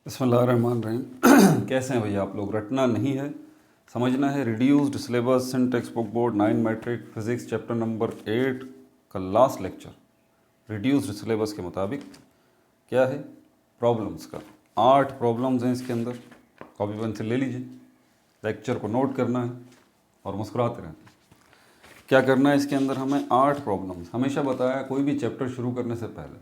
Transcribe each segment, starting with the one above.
बिस्मिल्लाहिर्रहमानिर्रहीम। कैसे हैं भैया आप लोग? रटना नहीं है, समझना है। Reduced syllabus in text book board 9 matric physics chapter number 8 का लास्ट लेक्चर रिड्यूस्ड सिलेबस के मुताबिक क्या है? प्रॉब्लम्स का 8 प्रॉब्लम्स हैं इसके अंदर। कॉपी पेंसिल ले लीजिए, लेक्चर को नोट करना है और मुस्कुराते रहना है। क्या करना है इसके अंदर? हमें 8 प्रॉब्लम्स, हमेशा बताया कोई भी चैप्टर शुरू करने से पहले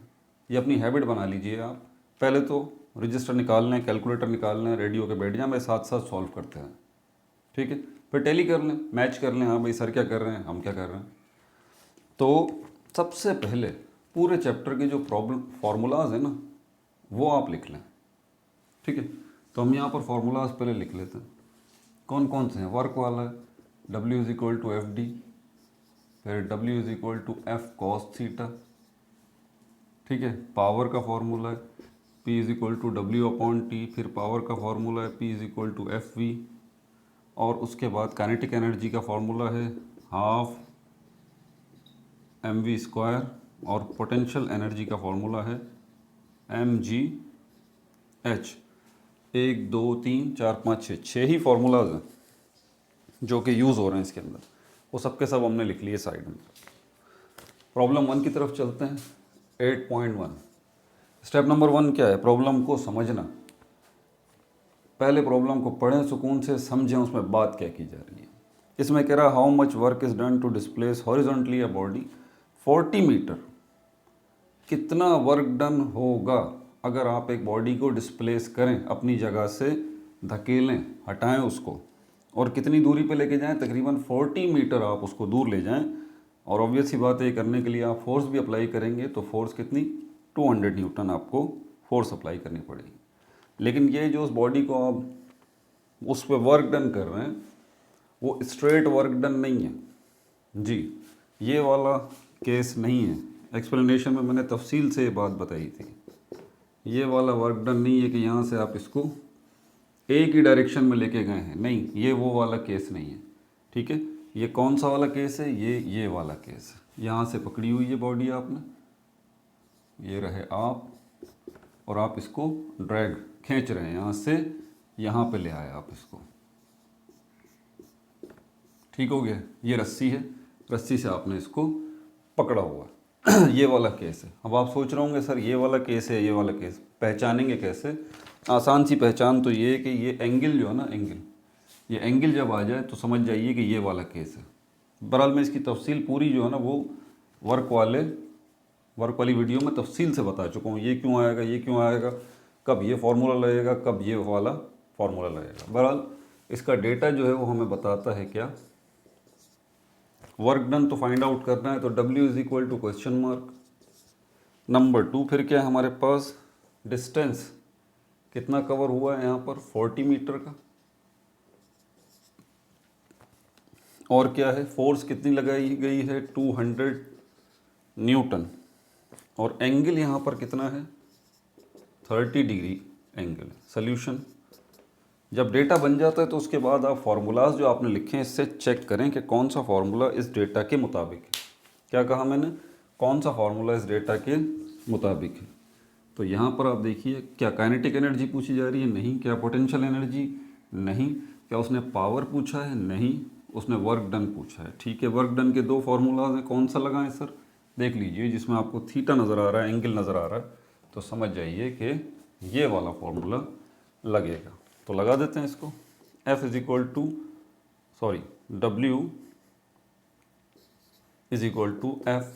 ये अपनी हैबिट बना लीजिए आप। पहले तो रजिस्टर निकाल लें, कैलकुलेटर निकाल लें, रेडियो के बैठ जाएं, भाई साथ साथ सॉल्व करते हैं, ठीक है। फिर टैली कर लें, मैच कर लें, हाँ भाई सर क्या कर रहे हैं, हम क्या कर रहे हैं। तो सबसे पहले पूरे चैप्टर के जो प्रॉब्लम फार्मूलाज है ना वो आप लिख लें, ठीक है। तो हम यहाँ पर फार्मूलाज पहले लिख लेते हैं। कौन कौन से हैं? वर्क वाला है, W is equal to F D, फिर W is equal to F cos theta, ठीक है। पावर का फॉर्मूला है P is equal to W upon T, फिर पावर का फॉर्मूला है P is equal to F V, और उसके बाद काइनेटिक एनर्जी का फॉर्मूला है हाफ एम वी स्क्वायर, और पोटेंशियल एनर्जी का फॉर्मूला है एम जी एच। 1 2 3 4 5 6 6 ही फार्मूलाज हैं जो कि यूज़ हो रहे हैं इसके अंदर। वो सब के सब हमने लिख लिए साइड में। प्रॉब्लम 1 की तरफ चलते हैं। 8.1 स्टेप नंबर 1 क्या है? प्रॉब्लम को समझना। पहले प्रॉब्लम को पढ़ें, सुकून से समझें उसमें बात क्या की जा रही है। इसमें कह रहा how much work is done to displace horizontally a body 40 metre. कितना वर्क डन होगा अगर आप एक बॉडी को डिस्प्लेस करें, अपनी जगह से धकेलें, हटाएं उसको, और कितनी दूरी पे लेके जाएं? तकरीबन 40 मीटर आप उसको दूर ले जाएं। और ऑब्वियस ही बात है, ये करने के लिए आप फोर्स भी अप्लाई करेंगे, तो फोर्स कितनी? 200 न्यूटन आपको फोर्स अप्लाई करनी पड़ेगी। लेकिन ये जो उस बॉडी को आप उस पर वर्क डन कर रहे हैं वो स्ट्रेट वर्क डन नहीं है जी, ये वाला केस नहीं है। एक्सप्लेनेशन में मैंने तफसील से ये बात बताई थी। ये वाला वर्क डन नहीं है कि यहाँ से आप इसको एक ही डायरेक्शन में लेके गए हैं, नहीं, ये वो वाला केस नहीं है, ठीक है। ये कौन सा वाला केस है? ये वाला केस है। यहाँ से पकड़ी हुई है बॉडी आपने, ये रहे आप, और आप इसको ड्रैग खींच रहे हैं, यहाँ से यहाँ पे ले आए आप इसको, ठीक हो गया। ये रस्सी है, रस्सी से आपने इसको पकड़ा हुआ है। ये वाला केस है। अब आप सोच रहे होंगे सर ये वाला केस है, ये वाला केस पहचानेंगे कैसे? आसान सी पहचान तो ये है कि ये एंगल जो है ना, एंगल, ये एंगल जब आ जाए तो समझ जाइए कि ये वाला केस है। बहरहाल मैं इसकी तफसील पूरी जो है ना वो वर्क वाली वीडियो में तफसील से बता चुका हूँ। ये क्यों आएगा, ये क्यों आएगा, कब ये फार्मूला लगेगा, कब ये वाला फार्मूला लगेगा। बहरहाल इसका डेटा जो है वो हमें बताता है क्या? वर्क डन तो फाइंड आउट करना है, तो W is equal to question mark. Number 2 फिर क्या है हमारे पास? डिस्टेंस कितना कवर हुआ है यहाँ पर? 40 मीटर का। और क्या है? फोर्स कितनी लगाई गई है? 200 न्यूटन। और एंगल यहाँ पर कितना है? 30 डिग्री एंगल। सॉल्यूशन जब डेटा बन जाता है तो उसके बाद आप फार्मूलाज जो आपने लिखे हैं इससे चेक करें कि कौन सा फार्मूला इस डेटा के मुताबिक है। क्या कहा मैंने? कौन सा फार्मूला इस डेटा के मुताबिक है। तो यहाँ पर आप देखिए, क्या काइनेटिक एनर्जी पूछी जा रही है? नहीं। क्या पोटेंशियल एनर्जी? नहीं। क्या उसने पावर पूछा है? नहीं। उसने वर्क डन पूछा है, ठीक है। वर्क डन के 2 फार्मूलाज हैं, कौन सा लगाएं सर? देख लीजिए, जिसमें आपको थीटा नज़र आ रहा है, एंगल नज़र आ रहा है, तो समझ जाइए कि ये वाला फार्मूला लगेगा। तो लगा देते हैं इसको। F is equal to W is equal to F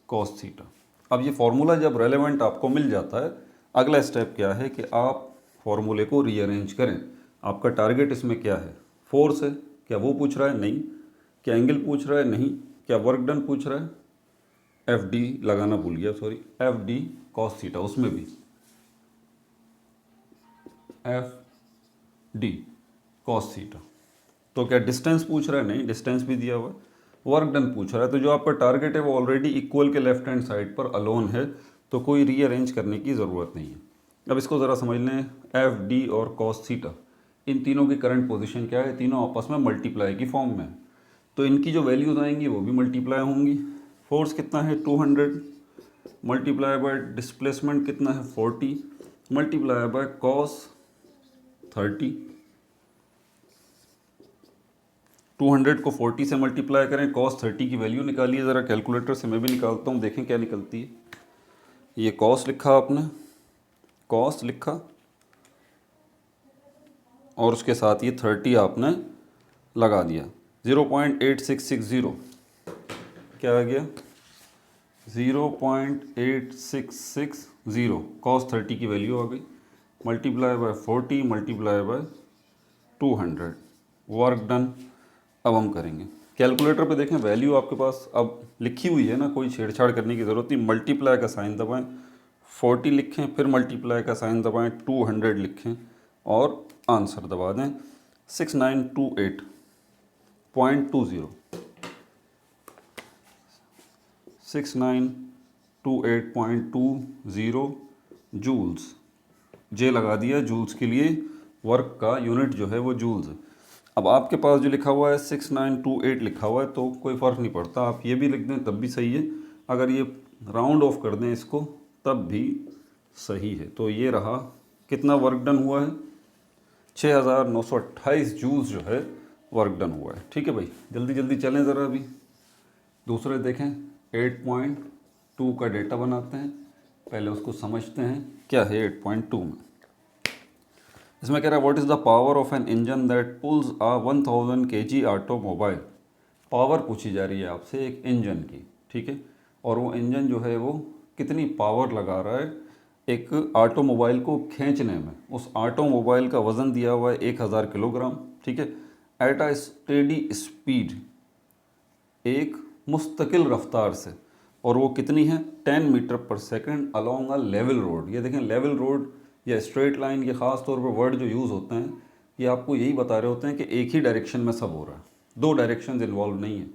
cos theta. अब ये फार्मूला जब रेलेवेंट आपको मिल जाता है, अगला स्टेप क्या है कि आप फार्मूले को रीअरेंज करें। आपका टारगेट इसमें क्या है? फोर्स है, क्या वो पूछ रहा है? नहीं। क्या एंगल पूछ रहा है? नहीं। क्या वर्क डन पूछ रहा है? एफ डी लगाना भूल गया, sorry, F D cos theta, उसमें भी एफ डी कॉस थीटा। तो क्या डिस्टेंस पूछ रहा है? नहीं, डिस्टेंस भी दिया हुआ है। वर्क डन पूछ रहा है, तो जो आपका टारगेट है वो ऑलरेडी इक्वल के लेफ्ट हैंड साइड पर अलोन है, तो कोई रीअरेंज करने की ज़रूरत नहीं है। अब इसको ज़रा समझ लें। एफ डी और कॉस थीटा, इन तीनों की करंट पोजीशन क्या है? तीनों आपस में मल्टीप्लाई की फॉर्म में, तो इनकी जो वैल्यूज़ आएंगी वो भी मल्टीप्लाई होंगी। फोर्स कितना है? 200 मल्टीप्लाई बाय डिस्प्लेसमेंट कितना है? 40, मल्टीप्लाई बाय कॉस 30। 200 को 40 से मल्टीप्लाई करें, कॉस 30 की वैल्यू निकालिए ज़रा कैलकुलेटर से, मैं भी निकालता हूँ, देखें क्या निकलती है। ये कॉस लिखा आपने, कॉस लिखा और उसके साथ ये 30 आपने लगा दिया, 0.8660 क्या आ गया, 0.8660 कॉस 30 की वैल्यू आ गई, multiply by 40 multiply by 200, work done. अब हम करेंगे कैलकुलेटर पे, देखें वैल्यू आपके पास अब लिखी हुई है ना, कोई छेड़छाड़ करने की ज़रूरत नहीं। मल्टीप्लाई का साइन दबाएं, 40 लिखें, फिर मल्टीप्लाई का साइन दबाएं, 200 लिखें और आंसर दबा दें 6928.20, 6928.20 जूल्स। जे लगा दिया जूल्स के लिए, वर्क का यूनिट जो है वो जूल्स है। अब आपके पास जो लिखा हुआ है 6928 लिखा हुआ है, तो कोई फ़र्क नहीं पड़ता, आप ये भी लिख दें तब भी सही है, अगर ये राउंड ऑफ कर दें इसको तब भी सही है। तो ये रहा, कितना वर्क डन हुआ है, 6928 जूल्स जो है वर्क डन हुआ है। ठीक है भाई, जल्दी जल्दी चलें ज़रा, अभी दूसरे देखें। 8.2 का डेटा बनाते हैं, पहले उसको समझते हैं क्या है 8.2 में। इसमें कह रहा है what is the power of an engine that pulls a 1000 kg automobile. Power पूछी जा रही है आपसे एक इंजन की, ठीक है, और वो इंजन जो है वो कितनी पावर लगा रहा है एक ऑटोमोबाइल को खींचने में। उस ऑटोमोबाइल का वज़न दिया हुआ है 1000 किलोग्राम, ठीक है, एट अ स्टेडी स्पीड, एक मुस्तकिल रफ्तार से, और वो कितनी है 10 मीटर पर second along a level road. ये देखें लेवल रोड या स्ट्रेट लाइन, ये ख़ास तौर पर वर्ड जो यूज़ होते हैं ये आपको यही बता रहे होते हैं कि एक ही डायरेक्शन में सब हो रहा है, दो डायरेक्शंस इन्वॉल्व नहीं है।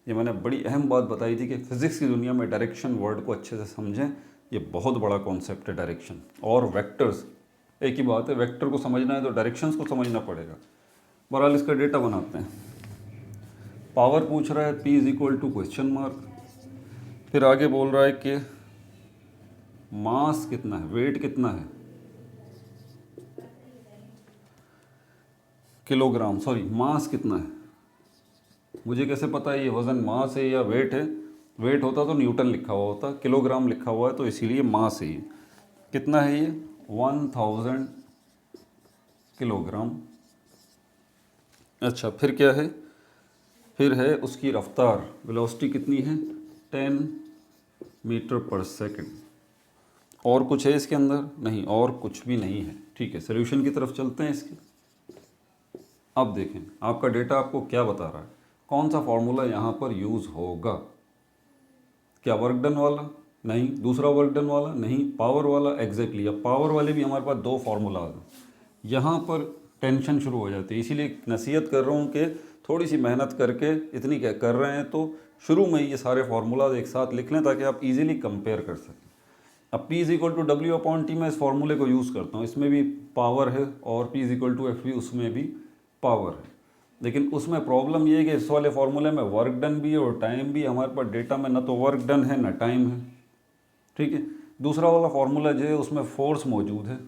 ये मैंने बड़ी अहम बात बताई थी कि फ़िज़िक्स की दुनिया में डायरेक्शन वर्ड को अच्छे से समझें, ये बहुत बड़ा कॉन्सेप्ट है डायरेक्शन। और वेक्टर्स एक ही बात है, वेक्टर को समझना है तो डायरेक्शंस को समझना पड़ेगा। बहरहाल इसका डेटा बनाते हैं। पावर पूछ रहा है P is equal to question mark, फिर आगे बोल रहा है कि मास कितना है, वेट कितना है, किलोग्राम, सॉरी मास कितना है। मुझे कैसे पता है ये वज़न मास है या वेट है, वेट होता तो न्यूटन लिखा हुआ होता, किलोग्राम लिखा हुआ है तो इसीलिए मास है। ये कितना है, ये 1000 किलोग्राम। अच्छा फिर क्या है, फिर है उसकी रफ्तार, वेलोसिटी कितनी है 10 मीटर पर सेकंड। और कुछ है इसके अंदर, नहीं और कुछ भी नहीं है। ठीक है, सोल्यूशन की तरफ चलते हैं इसके। अब देखें आपका डेटा आपको क्या बता रहा है, कौन सा फॉर्मूला यहाँ पर यूज़ होगा। क्या वर्क डन वाला, नहीं, दूसरा वर्क डन वाला, नहीं, पावर वाला, एग्जैक्टली। अब पावर वाले भी हमारे पास दो फार्मूला हैं, यहाँ पर टेंशन शुरू हो जाती है। इसीलिए नसीहत कर रहा हूँ कि थोड़ी सी मेहनत करके, इतनी क्या कर रहे हैं तो शुरू में ये सारे फार्मूलाज एक साथ लिख लें ताकि आप इजीली कंपेयर कर सकें। अब P is equal to W/T मैं इस फार्मूले को यूज़ करता हूँ, इसमें भी पावर है, और P is equal to FV उसमें भी पावर है। लेकिन उसमें प्रॉब्लम ये है कि इस वाले फार्मूले में वर्क डन भी है और टाइम भी। हमारे पास डेटा में ना तो वर्क डन है ना टाइम है, ठीक है। दूसरा वाला फार्मूला जो है उसमें फोर्स मौजूद है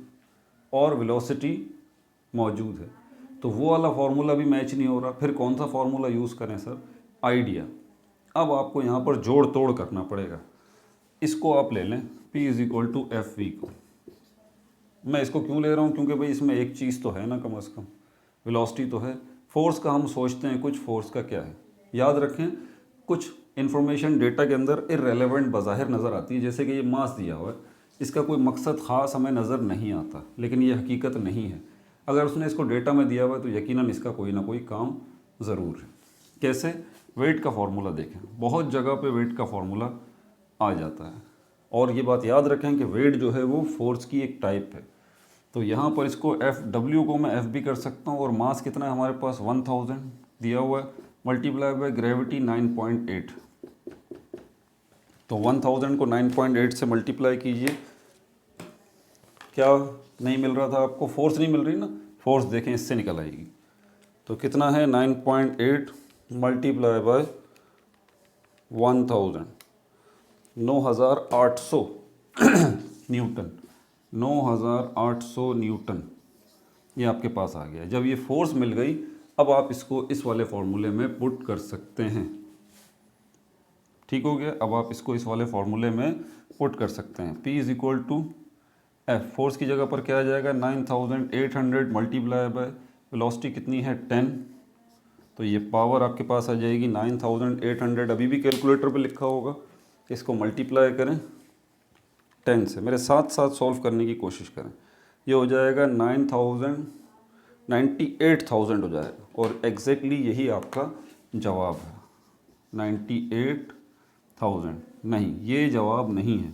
और वेलोसिटी मौजूद है, तो वो वाला फार्मूला भी मैच नहीं हो रहा। फिर कौन सा फार्मूला यूज़ करें सर, आइडिया। अब आपको यहाँ पर जोड़ तोड़ करना पड़ेगा। इसको आप ले लें P is equal to FV को। मैं इसको क्यों ले रहा हूँ, क्योंकि भाई इसमें एक चीज़ तो है ना, कम से कम वेलोसिटी तो है। फोर्स का हम सोचते हैं कुछ, फोर्स का क्या है, याद रखें कुछ इन्फॉर्मेशन डेटा के अंदर इररेलेवेंट बज़ाहिर नज़र आती है। जैसे कि ये मास दिया हुआ है, इसका कोई मकसद ख़ास हमें नज़र नहीं आता, लेकिन ये हकीकत नहीं है। अगर उसने इसको डेटा में दिया हुआ है तो यकीनन इसका कोई ना कोई काम ज़रूर है। कैसे, वेट का फार्मूला देखें, बहुत जगह पे वेट का फार्मूला आ जाता है। और ये बात याद रखें कि वेट जो है वो फोर्स की एक टाइप है। तो यहाँ पर इसको FW को मैं F भी कर सकता हूँ, और मास कितना है हमारे पास 1000 दिया हुआ है, मल्टीप्लाई बाय ग्रेविटी 9.8। तो 1000 को 9.8 से मल्टीप्लाई कीजिए। क्या नहीं मिल रहा था आपको, फोर्स नहीं मिल रही ना, फोर्स देखें इससे निकल आएगी। तो कितना है 9.8 मल्टीप्लाई बाय 1000, 9800 न्यूटन। 9800 न्यूटन ये आपके पास आ गया। जब ये फोर्स मिल गई, अब आप इसको इस वाले फॉर्मूले में पुट कर सकते हैं। ठीक हो गया। अब आप इसको इस वाले फॉर्मूले में पुट कर सकते हैं। P is equal to F, force की जगह पर क्या आ जाएगा 9800 मल्टीप्लाई बाय वेलोसिटी कितनी है 10, तो ये पावर आपके पास आ जाएगी 9800। अभी भी कैलकुलेटर पे लिखा होगा, इसको मल्टीप्लाई करें 10 से, मेरे साथ साथ सॉल्व करने की कोशिश करें। ये हो जाएगा 98,000 हो जाएगा, और एग्जैक्टली यही आपका जवाब है 98,000। नहीं, ये जवाब नहीं है।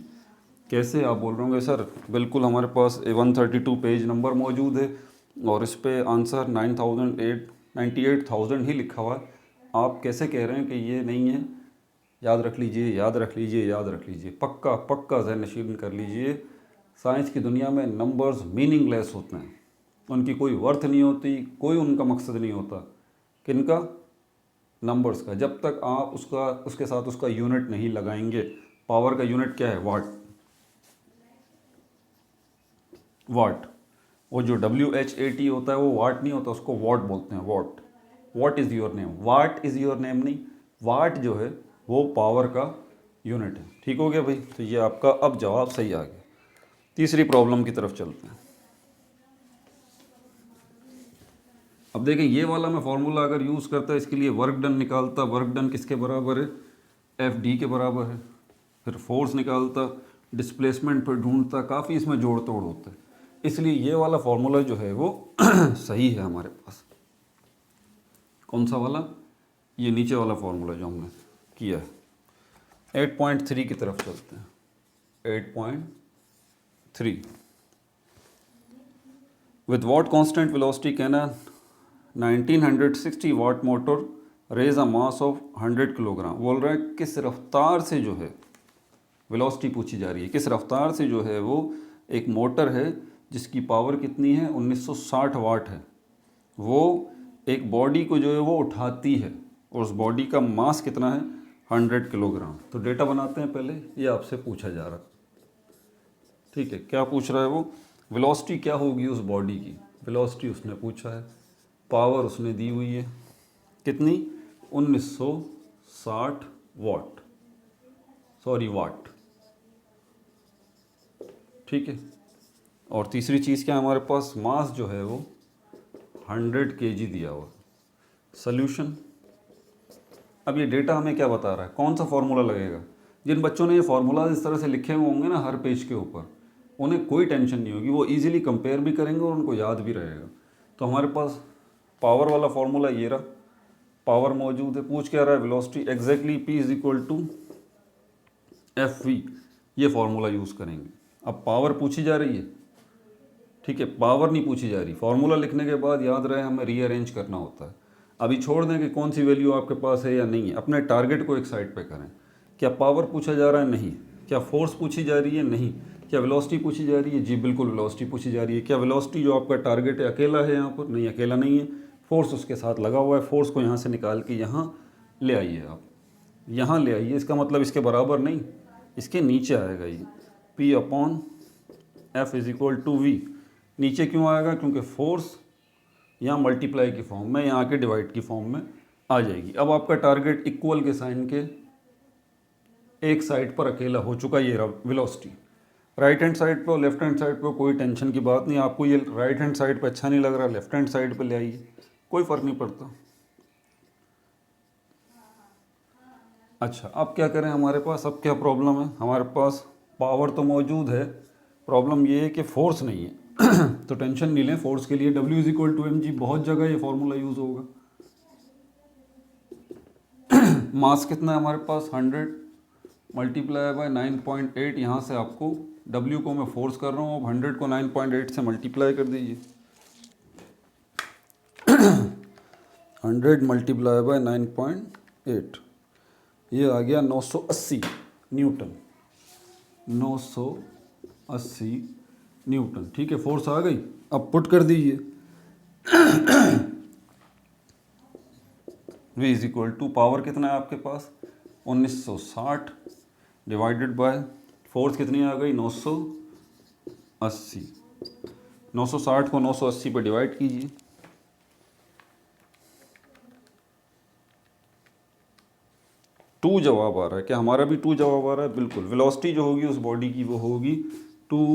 कैसे आप बोल रहे होंगे सर, बिल्कुल हमारे पास 132 पेज नंबर मौजूद है और इस पे आंसर 98,000 ही लिखा हुआ है, आप कैसे कह रहे हैं कि ये नहीं है? याद रख लीजिए, याद रख लीजिए, याद रख लीजिए, पक्का पक्का ज़हन नशीन कर लीजिए। साइंस की दुनिया में नंबर्स मीनिंगलेस होते हैं, उनकी कोई वर्थ नहीं होती, कोई उनका मकसद नहीं होता। किनका? नंबर्स का। जब तक आप उसके साथ उसका यूनिट नहीं लगाएंगे। पावर का यूनिट क्या है? वाट। वाट। वो जो WHAT होता है वो वाट नहीं होता, उसको वॉट बोलते हैं। What. What is your name, what is your name नहीं। वाट जो है वो पावर का यूनिट है। ठीक हो गया भाई। तो ये आपका अब जवाब सही आ गया। तीसरी प्रॉब्लम की तरफ चलते हैं। अब देखें, ये वाला मैं फॉर्मूला अगर यूज़ करता इसके लिए वर्क डन निकालता, वर्क डन किसके बराबर है? FD के बराबर है। फिर फोर्स निकालता, डिस्प्लेसमेंट पर ढूंढता, काफ़ी इसमें जोड़ तोड़ होता है। इसलिए ये वाला फॉर्मूला जो है वो सही है हमारे पास। कौन सा वाला? ये नीचे वाला फॉर्मूला जो हमने किया है। 8.3 की तरफ चलते हैं। 8.3 with what constant velocity can a 1960 watt motor raise a mass of 100 kilogram. बोल रहा है किस रफ्तार से जो है, वेलोसिटी पूछी जा रही है, किस रफ्तार से जो है वो एक मोटर है जिसकी पावर कितनी है 1960 वाट है, वो एक बॉडी को जो है वो उठाती है, और उस बॉडी का मास कितना है 100 किलोग्राम। तो डेटा बनाते हैं पहले, ये आपसे पूछा जा रहा। ठीक है, क्या पूछ रहा है वो? वेलोसिटी क्या होगी उस बॉडी की, वेलोसिटी उसने पूछा है, पावर उसने दी हुई है कितनी 1960 वाट, वाट। ठीक है, और तीसरी चीज़ क्या हमारे पास? मास जो है वो 100 kg दिया हुआ। सॉल्यूशन। अब ये डेटा हमें क्या बता रहा है? कौन सा फॉर्मूला लगेगा? जिन बच्चों ने ये फार्मूला इस तरह से लिखे हुए होंगे ना हर पेज के ऊपर, उन्हें कोई टेंशन नहीं होगी, वो इजीली कंपेयर भी करेंगे और उनको याद भी रहेगा। तो हमारे पास पावर वाला फार्मूला ये रहा, पावर मौजूद है। पूछ क्या रहा है? Velocity. Exactly P is equal to FV, ये फार्मूला यूज़ करेंगे। अब पावर पूछी जा रही है, ठीक है, पावर नहीं पूछी जा रही। फार्मूला लिखने के बाद याद रहे हमें रीअरेंज करना होता है। अभी छोड़ दें कि कौन सी वैल्यू आपके पास है या नहीं है, अपने टारगेट को एक साइड पे करें। क्या पावर पूछा जा रहा है? नहीं। क्या फोर्स पूछी जा रही है? नहीं। क्या वेलोसिटी पूछी जा रही है? जी बिल्कुल वेलोसिटी पूछी जा रही है। क्या वेलोसिटी जो आपका टारगेट है अकेला है यहाँ पर? नहीं, अकेला नहीं है, फोर्स उसके साथ लगा हुआ है। फोर्स को यहाँ से निकाल के यहाँ ले आइए, आप यहाँ ले आइए। इसका मतलब इसके बराबर नहीं, इसके नीचे आएगा ये P/F is equal to V। नीचे क्यों आएगा? क्योंकि फोर्स यहाँ मल्टीप्लाई की फॉर्म में, यहाँ के डिवाइड की फॉर्म में आ जाएगी। अब आपका टारगेट इक्वल के साइन के एक साइड पर अकेला हो चुका ये वेलोसिटी। राइट हैंड साइड पे और लेफ्ट हैंड साइड पे कोई टेंशन की बात नहीं। आपको ये राइट हैंड साइड पे अच्छा नहीं लग रहा, लेफ्ट हैंड साइड पे ले आइए, कोई फ़र्क नहीं पड़ता। अच्छा, अब क्या करें? हमारे पास अब क्या प्रॉब्लम है? हमारे पास पावर तो मौजूद है, प्रॉब्लम ये है कि फोर्स नहीं है। तो टेंशन नहीं लें, फोर्स के लिए W is equal to mg, बहुत जगह ये फॉर्मूला यूज़ होगा। मास कितना है हमारे पास 100 मल्टीप्लाई बाय 9.8। यहाँ से आपको W को मैं फोर्स कर रहा हूँ, अब 100 को 9.8 से मल्टीप्लाई कर दीजिए। 100 मल्टीप्लाई बाय 9.8, ये आ गया 980 न्यूटन। 980 न्यूटन। ठीक है, फोर्स आ गई। अब पुट कर दीजिए V is equal to power कितना है आपके पास 1960 डिवाइडेड बाय फोर्स कितनी आ गई 980 80, 960 को 980 पे डिवाइड कीजिए, टू जवाब आ रहा है। क्या हमारा भी टू जवाब आ रहा है? बिल्कुल। वेलोसिटी जो होगी उस बॉडी की वो होगी 2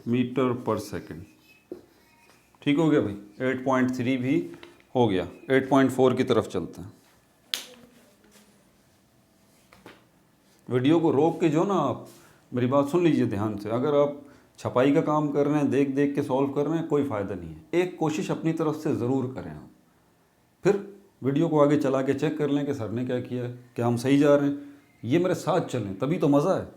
मीटर पर सेकेंड। ठीक हो गया भाई, 8.3 भी हो गया। 8.4 की तरफ चलते हैं। वीडियो को रोक के जो ना आप मेरी बात सुन लीजिए ध्यान से। अगर आप छपाई का काम कर रहे हैं, देख देख के सॉल्व कर रहे हैं, कोई फ़ायदा नहीं है। एक कोशिश अपनी तरफ से ज़रूर करें आप, फिर वीडियो को आगे चला के चेक कर लें कि सर ने क्या किया है, क्या हम सही जा रहे हैं। ये मेरे साथ चलें तभी तो मज़ा है,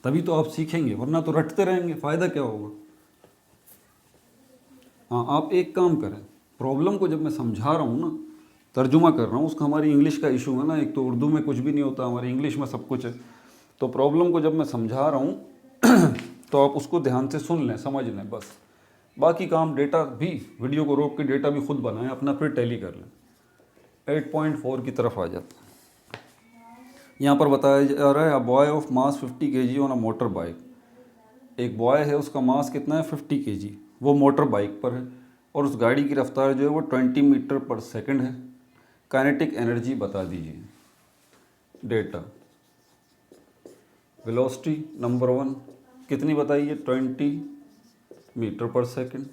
तभी तो आप सीखेंगे, वरना तो रटते रहेंगे, फ़ायदा क्या होगा। हाँ, आप एक काम करें, प्रॉब्लम को जब मैं समझा रहा हूँ ना, तर्जुमा कर रहा हूँ उसका, हमारी इंग्लिश का इशू है ना, एक तो उर्दू में कुछ भी नहीं होता, हमारी इंग्लिश में सब कुछ है। तो प्रॉब्लम को जब मैं समझा रहा हूँ तो आप उसको ध्यान से सुन लें, समझ लें बस। बाकी काम डेटा भी, वीडियो को रोक के डेटा भी खुद बनाएं अपना, फिर टैली कर लें। 8.4 की तरफ आ जाते हैं। यहाँ पर बताया जा रहा है a boy of mass 50 kg on a motor bike. एक बॉय है, उसका मास कितना है? 50 kg। वो मोटर बाइक पर है और उस गाड़ी की रफ्तार जो है वो 20 मीटर पर सेकंड है। काइनेटिक एनर्जी बता दीजिए। डेटा, वेलोसिटी नंबर 1 कितनी बताइए? 20 मीटर पर सेकंड।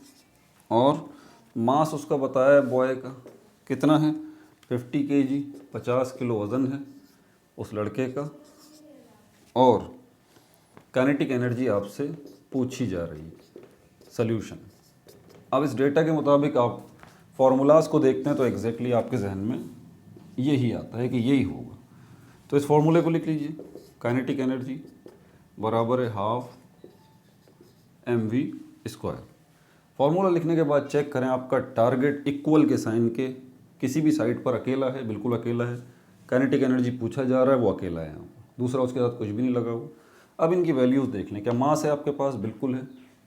और मास उसका बताया है बॉय का कितना है? 50 kg, 50 किलो वज़न है उस लड़के का। और काइनेटिक एनर्जी आपसे पूछी जा रही है। सल्यूशन, अब इस डेटा के मुताबिक आप फार्मूलाज को देखते हैं तो एग्जैक्टली आपके जहन में यही आता है कि यही होगा। तो इस फार्मूले को लिख लीजिए। काइनेटिक एनर्जी बराबर है हाफ mv स्क्वायर। फार्मूला लिखने के बाद चेक करें आपका टारगेट इक्वल के साइन के किसी भी साइड पर अकेला है, बिल्कुल अकेला है। काइनेटिक एनर्जी पूछा जा रहा है, वो अकेला है यहाँ पर, दूसरा उसके साथ कुछ भी नहीं लगा हुआ। अब इनकी वैल्यूज़ देख लें। क्या मास है आपके पास? बिल्कुल है।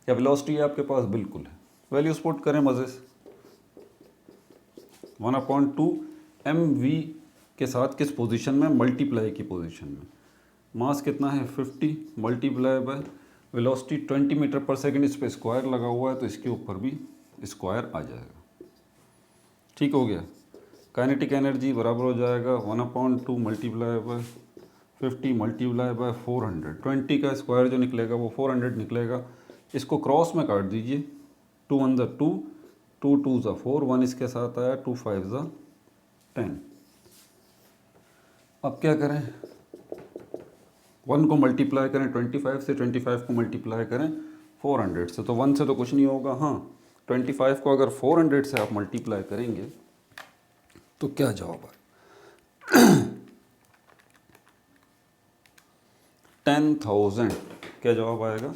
क्या वेलोसिटी है आपके पास? बिल्कुल है। वैल्यूज पुट करें मज़े से। 1/2 mv के साथ किस पोजीशन में? मल्टीप्लाई की पोजीशन में। मास कितना है? 50 मल्टीप्लाई बाय वेलोसिटी 20 मीटर पर सेकंड, इस पर स्क्वायर लगा हुआ है तो इसके ऊपर भी स्क्वायर आ जाएगा। ठीक हो गया। काइनेटिक एनर्जी बराबर हो जाएगा 1/2 मल्टीप्लाई बाय 50 मल्टीप्लाई बाय 400। 20 का स्क्वायर जो निकलेगा वो 400 निकलेगा। इसको क्रॉस में काट दीजिए। 2 1 ज़ा 2, 2 2 ज़ा 4, 1 इसके साथ आया, 2 5 ज़ा 10। अब क्या करें? 1 को मल्टीप्लाई करें 25 से, 25 को मल्टीप्लाई करें 400 से। तो 1 से तो कुछ नहीं होगा। हाँ, 25 को अगर 400 से आप मल्टीप्लाई करेंगे तो क्या जवाब आए? 10,000। क्या जवाब आएगा?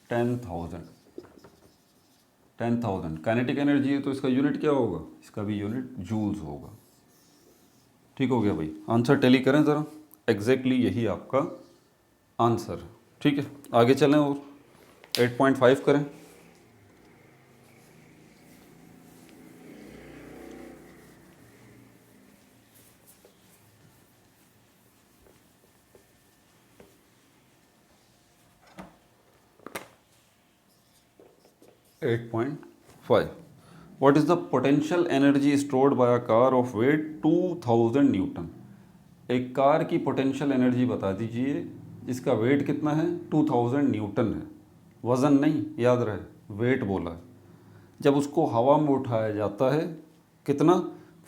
10,000। 10,000 काइनेटिक एनर्जी है तो इसका यूनिट क्या होगा? इसका भी यूनिट जूल्स होगा। ठीक हो गया भाई। आंसर टैली करें ज़रा, एग्जैक्टली यही आपका आंसर है। ठीक है, आगे चलें और 8.5 करें। What is the potential energy stored by a car of weight 2000 Newton? एक कार की पोटेंशियल एनर्जी बता दीजिए जिसका वेट कितना है? 2000 न्यूटन है। वज़न नहीं, याद रहे, वेट बोला है। जब उसको हवा में उठाया जाता है कितना?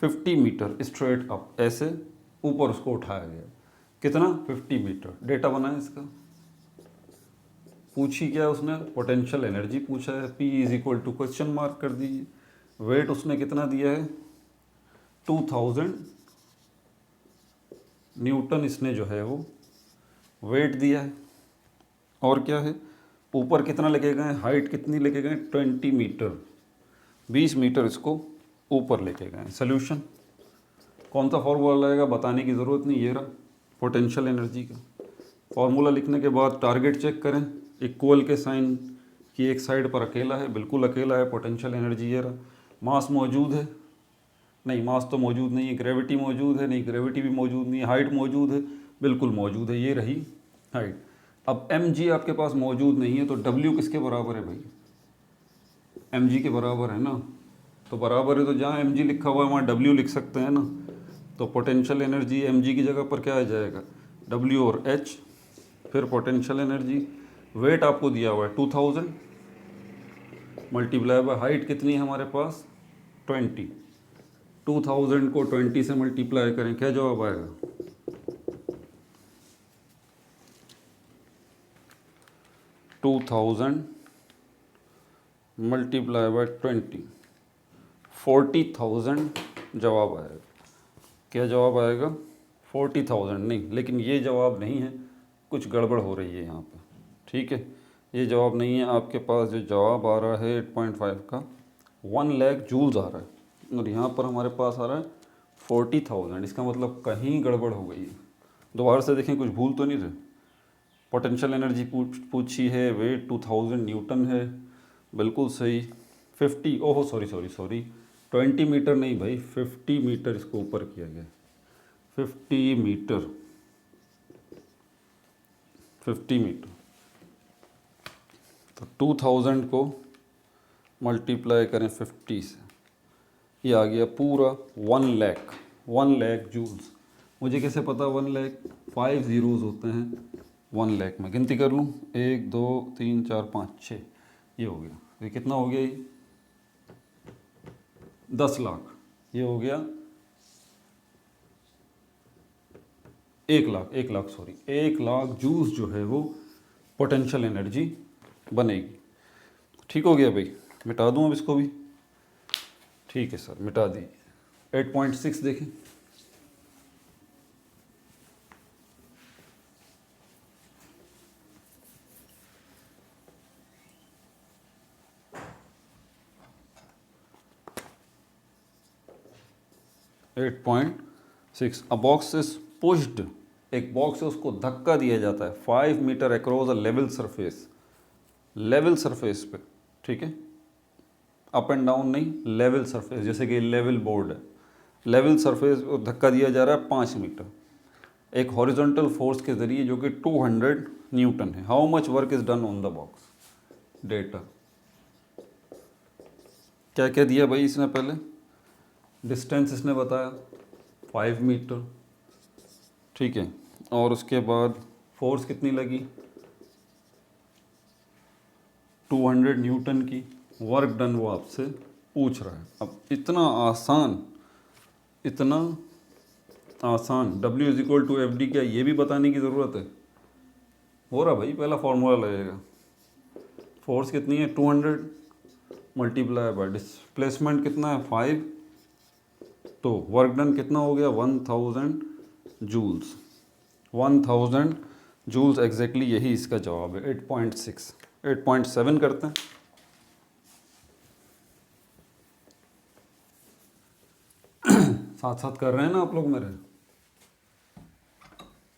50 मीटर स्ट्रेट अप, ऐसे ऊपर उसको उठाया गया। कितना? 50 मीटर। डेटा बना है इसका। पूछी क्या उसने? पोटेंशियल एनर्जी पूछा है। P is equal to question mark कर दीजिए। वेट उसने कितना दिया है? 2000 न्यूटन इसने जो है वो वेट दिया है। और क्या है? ऊपर कितना लेके गए? हाइट कितनी लेके गए? 20 मीटर, 20 मीटर इसको ऊपर लेके गए। सोल्यूशन, कौन सा फॉर्मूला लगेगा बताने की ज़रूरत नहीं, ये रहा पोटेंशियल एनर्जी का। फॉर्मूला लिखने के बाद टारगेट चेक करें, इक्वल के साइन की एक साइड पर अकेला है, बिल्कुल अकेला है। पोटेंशियल एनर्जी ये रहा। मास मौजूद है? नहीं, मास तो मौजूद नहीं है। ग्रेविटी मौजूद है? नहीं, ग्रेविटी भी मौजूद नहीं है। हाइट मौजूद है? बिल्कुल मौजूद है, ये रही हाइट। अब mg आपके पास मौजूद नहीं है तो w किसके बराबर है भाई? mg के बराबर है ना, तो बराबर है तो जहाँ mg लिखा हुआ है वहाँ w लिख सकते हैं ना। तो पोटेंशियल एनर्जी mg की जगह पर क्या आ जाएगा? w और h, फिर पोटेंशियल एनर्जी, वेट आपको दिया हुआ है 2000 मल्टीप्लाई बाय हाइट कितनी है हमारे पास? 20। 2000 को 20 से मल्टीप्लाई करें, क्या जवाब आएगा? 2000 मल्टीप्लाई बाय 20, 40,000 जवाब आएगा। क्या जवाब आएगा? 40,000 नहीं, लेकिन ये जवाब नहीं है, कुछ गड़बड़ हो रही है यहाँ पे, ठीक है। ये जवाब नहीं है, आपके पास जो जवाब आ रहा है 8.5 का 1 लाख जूल्स आ रहा है, और यहाँ पर हमारे पास आ रहा है 40,000। इसका मतलब कहीं गड़बड़ हो गई है। दोबारा से देखें, कुछ भूल तो नहीं रहे। पोटेंशियल एनर्जी पूछी है, वेट 2000 न्यूटन है, बिल्कुल सही। 50, ओहो सॉरी 20 मीटर नहीं भाई, 50 मीटर इसको ऊपर किया गया, 50 मीटर, 50 मीटर। तो 2000 को मल्टीप्लाई करें 50 से, ये आ गया पूरा 1 लाख जूल्स। मुझे कैसे पता 1 लाख? 5 ज़ीरोज़ होते हैं 1 लाख में। गिनती कर लूँ, 1 2 3 4 5 6, ये हो गया। ये कितना हो गया? ये 10 लाख। ये हो गया 1 लाख जूल्स जो है वो पोटेंशियल एनर्जी बनेगी। ठीक हो गया भाई? मिटा दूँ अब इसको भी? ठीक है सर, मिटा दी। 8.6 देखें। Eight point six, a box is pushed, एक बॉक्स है उसको धक्का दिया जाता है 5 metre across a level surface पे, ठीक है। अप एंड डाउन नहीं, लेवल सरफेस, जैसे कि लेवल बोर्ड है, लेवल सरफेस को धक्का दिया जा रहा है 5 मीटर एक हॉरिजॉन्टल फोर्स के जरिए जो कि 200 न्यूटन है। How much work is done on the box? Data क्या क्या दिया भाई इसने? पहले डिस्टेंस इसने बताया 5 मीटर, ठीक है, और उसके बाद फोर्स कितनी लगी? 200 न्यूटन की। वर्क डन वो आपसे पूछ रहा है। अब इतना आसान W is equal to F D, क्या ये भी बताने की ज़रूरत है? हो रहा भाई, पहला फॉर्मूला लगेगा। फोर्स कितनी है? 200 मल्टीप्लाई बाय डिस्प्लेसमेंट कितना है? 5, तो वर्क डन कितना हो गया? 1000 जूल्स। 1000 जूल्स एग्जैक्टली, यही इसका जवाब है। 8.6। 8.7 करते हैं। साथ साथ कर रहे हैं ना आप लोग मेरे?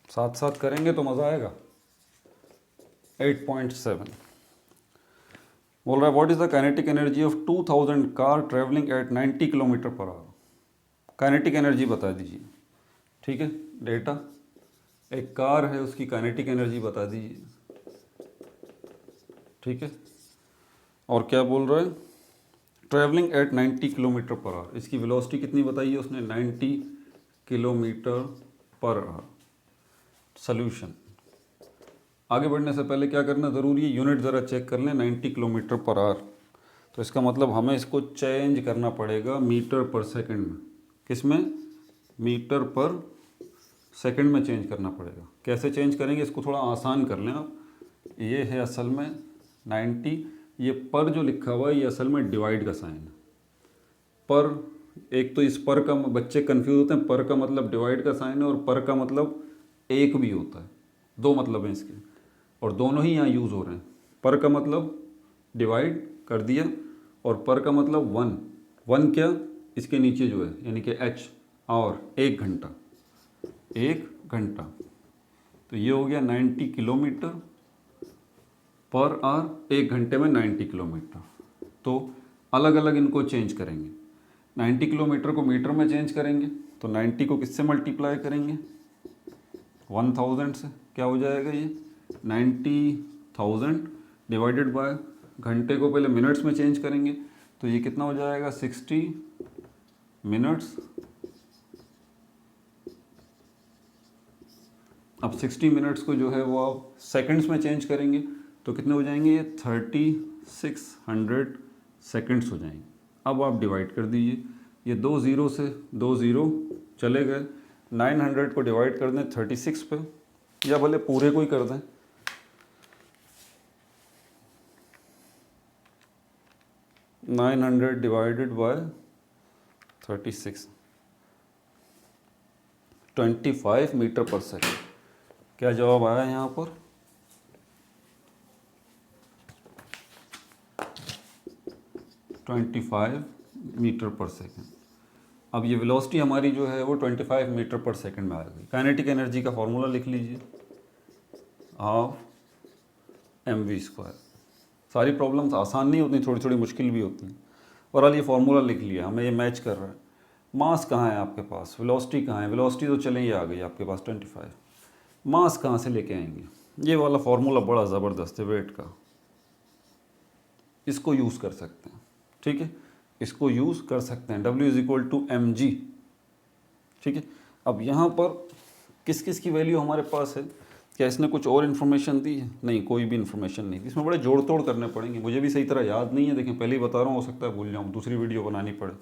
साथ साथ करेंगे तो मज़ा आएगा। 8.7 बोल रहा है, what is the kinetic energy of 2000 car travelling at 90 kilometre per hour? Kinetic energy बता दीजिए, ठीक है। डेटा, एक कार है उसकी काइनेटिक एनर्जी बता दीजिए, ठीक है। और क्या बोल रहा है? Travelling eight 90 kilometre per hour, इसकी वेलोसिटी कितनी बताई है उसने? 90 किलोमीटर पर आवर। सॉल्यूशन, आगे बढ़ने से पहले क्या करना ज़रूरी है? यूनिट ज़रा चेक कर लें, 90 किलोमीटर पर आवर। तो इसका मतलब हमें इसको चेंज करना पड़ेगा मीटर पर सेकंड में। किस में? मीटर पर सेकंड में चेंज करना पड़ेगा। कैसे चेंज करेंगे? इसको थोड़ा आसान कर लें आप। ये है असल में 90, ये पर जो लिखा हुआ है ये असल में डिवाइड का साइन है। पर, एक तो इस पर का बच्चे कंफ्यूज होते हैं, पर का मतलब डिवाइड का साइन है और पर का मतलब एक भी होता है। दो मतलब हैं इसके, और दोनों ही यहाँ यूज़ हो रहे हैं। पर का मतलब डिवाइड कर दिया, और पर का मतलब 1। 1 क्या? इसके नीचे जो है, यानी कि h, और 1 घंटा, 1 घंटा। तो ये हो गया 90 किलोमीटर पर आवर, 1 घंटे में 90 किलोमीटर। तो अलग अलग इनको चेंज करेंगे। 90 किलोमीटर को मीटर में चेंज करेंगे, तो 90 को किससे मल्टीप्लाई करेंगे? 1000 से। क्या हो जाएगा ये? 90,000 डिवाइडेड बाय, घंटे को पहले मिनट्स में चेंज करेंगे तो ये कितना हो जाएगा 60 मिनट्स। अब 60 मिनट्स को जो है वो आप सेकंड्स में चेंज करेंगे तो कितने हो जाएंगे, ये 3600 सेकंड्स हो जाएंगे। अब आप डिवाइड कर दीजिए, ये 2 ज़ीरो से 2 ज़ीरो चले गए, 900 को डिवाइड कर दें 36 पे, या भले पूरे को ही कर दें, नाइन 900 डिवाइडेड बाय 36, 25 मीटर पर सेकेंड। क्या जवाब आया यहाँ पर, 25 मीटर पर सेकेंड। अब ये वेलोसिटी हमारी जो है वो 25 मीटर पर सेकेंड में आ गई। काइनेटिक एनर्जी का फॉर्मूला लिख लीजिए, हाफ mv²। सारी प्रॉब्लम्स आसान नहीं होती, थोड़ी थोड़ी मुश्किल भी होती हैं। और ये फार्मूला लिख लिया, हमें ये मैच कर रहा है। मास कहाँ है आपके पास, वेलोसिटी कहाँ है, वेलोसिटी तो चले ही आ गई आपके पास 25, मास कहाँ से लेके आएंगे। ये वाला फार्मूला बड़ा ज़बरदस्त है वेट का, इसको यूज़ कर सकते हैं, ठीक है, इसको यूज़ कर सकते हैं। W = mg, ठीक है। अब यहाँ पर किस किस की वैल्यू हमारे पास है, क्या इसने कुछ और इन्फॉर्मेशन दी है, नहीं, कोई भी इन्फॉर्मेशन नहीं दी। इसमें बड़े जोड़ तोड़ करने पड़ेंगे, मुझे भी सही तरह याद नहीं है, देखें पहले ही बता रहा हूँ, हो सकता है भूल जाऊँ, दूसरी वीडियो बनानी पड़े,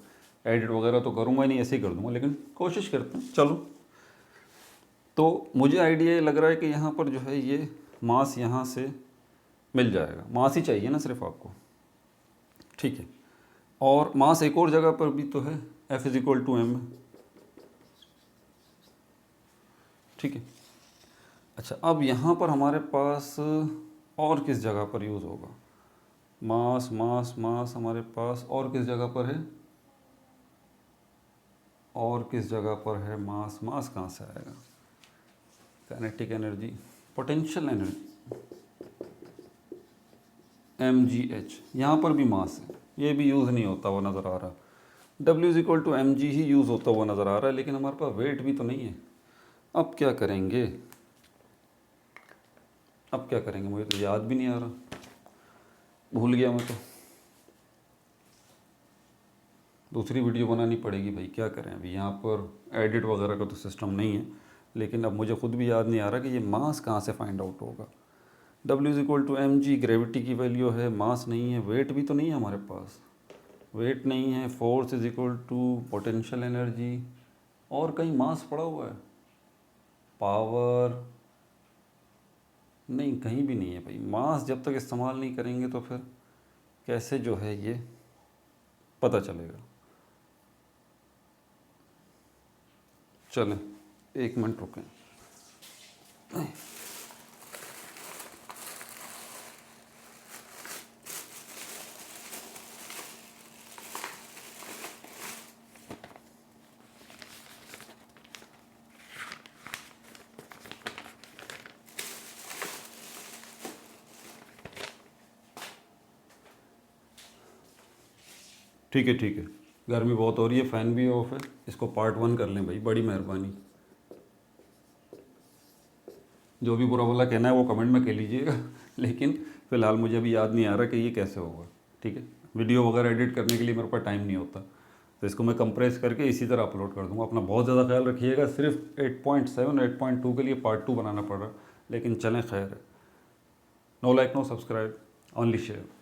एडिट वगैरह तो करूँगा ही नहीं, ऐसे ही कर दूँगा, लेकिन कोशिश करते हैं। चलो, तो मुझे आइडिया लग रहा है कि यहाँ पर जो है ये मास यहाँ से मिल जाएगा, मास ही चाहिए ना सिर्फ आपको, ठीक है। और मास एक और जगह पर भी तो है, F = m, ठीक है। अच्छा, अब यहाँ पर हमारे पास और किस जगह पर यूज़ होगा, मास मास मास हमारे पास और किस जगह पर है, और किस जगह पर है मास, मास कहाँ से आएगा, kinetic energy, potential energy mgh, यहाँ पर भी मास है, ये भी यूज़ नहीं होता हुआ नज़र आ रहा। W = mg ही यूज़ होता हुआ नज़र आ रहा है, लेकिन हमारे पास वेट भी तो नहीं है। अब क्या करेंगे, अब क्या करेंगे, मुझे तो याद भी नहीं आ रहा, भूल गया मैं तो। दूसरी वीडियो बनानी पड़ेगी भाई, क्या करें, अभी यहाँ पर एडिट वगैरह का तो सिस्टम नहीं है, लेकिन अब मुझे खुद भी याद नहीं आ रहा कि ये मास कहाँ से फाइंड आउट होगा। W = mg ग्रेविटी की वैल्यू है, मास नहीं है, वेट भी तो नहीं है हमारे पास, वेट नहीं है, फोर्स = पोटेंशियल एनर्जी, और कहीं मास पड़ा हुआ है, पावर नहीं, कहीं भी नहीं है भाई। मास जब तक इस्तेमाल नहीं करेंगे तो फिर कैसे जो है ये पता चलेगा। चलें, 1 मिनट रुकें। ठीक है, ठीक है, गर्मी बहुत हो रही है, फ़ैन भी ऑफ है, इसको पार्ट 1 कर लें भाई, बड़ी मेहरबानी। जो भी बुरा भला कहना है वो कमेंट में कह लीजिएगा, लेकिन फ़िलहाल मुझे अभी याद नहीं आ रहा कि ये कैसे होगा, ठीक है। वीडियो वगैरह एडिट करने के लिए मेरे पास टाइम नहीं होता, तो इसको मैं कंप्रेस करके इसी तरह अपलोड कर दूँगा। अपना बहुत ज़्यादा ख्याल रखिएगा, सिर्फ 8.7 8.2 के लिए पार्ट 2 बनाना पड़ रहा, लेकिन चलें, खैर है। No like no subscribe, only share.